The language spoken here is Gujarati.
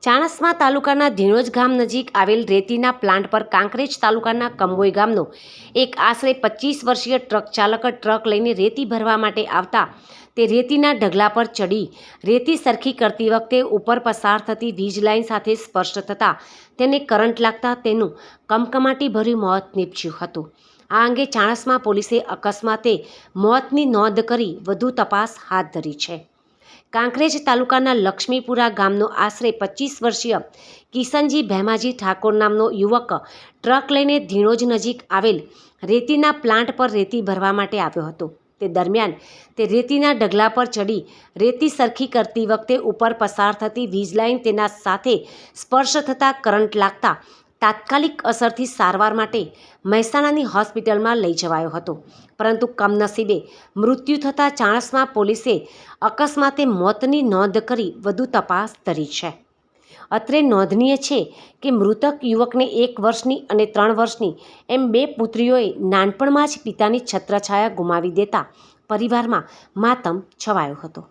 ચાણસ્મા તાલુકાના ધીણોજ ગામ નજીક આવેલ રેતીના પ્લાન્ટ પર કાંકરેજ તાલુકાના કંબોઈ ગામનો એક આશરે 25 વર્ષીય ટ્રક ચાલક ટ્રક લઈને રેતી ભરવા માટે આવતા તે રેતીના ઢગલા પર ચડી રેતી સરખી કરતી વખતે ઉપર પસાર થતી વીજ લાઇન સાથે સ્પર્શ થતાં તેને કરંટ લાગતા તેનું કમકમાટી ભર્યું મોત નીપજ્યું હતું। આ અંગે ચાણસ્મા પોલીસે અકસ્માતે મોતની નોંધ કરી વધુ તપાસ હાથ ધરી છે। કાંકરેજ તાલુકાના લક્ષ્મીપુરા ગામનો આશરે 25 વર્ષીય કિશનજી ભેમાજી ઠાકોર નામનો યુવક ટ્રક લઈને ધીણોજ નજીક આવેલ રેતીના પ્લાન્ટ પર રેતી ભરવા માટે આવ્યો હતો। તે દરમિયાન તે રેતીના ઢગલા પર ચડી રેતી સરખી કરતી વખતે ઉપર પસાર થતી વીજ લાઇન તેના સાથે સ્પર્શ થતાં કરંટ લાગતા તાત્કાલિક અસરથી સારવાર માટે મહેસાણાની હોસ્પિટલમાં લઈ જવાયો હતો, પરંતુ કમનસીબે મૃત્યુ થતાં ચાણસ્મા પોલીસે અકસ્માતે મોતની નોંધ કરી વધુ તપાસ ધરી છે। અત્રે નોંધનીય છે કે મૃતક યુવકને 1 વર્ષની અને 3 વર્ષની એમ 2 પુત્રીઓએ નાનપણમાં જ પિતાની છત્રછાયા ગુમાવી દેતા પરિવારમાં માતમ છવાયો હતો।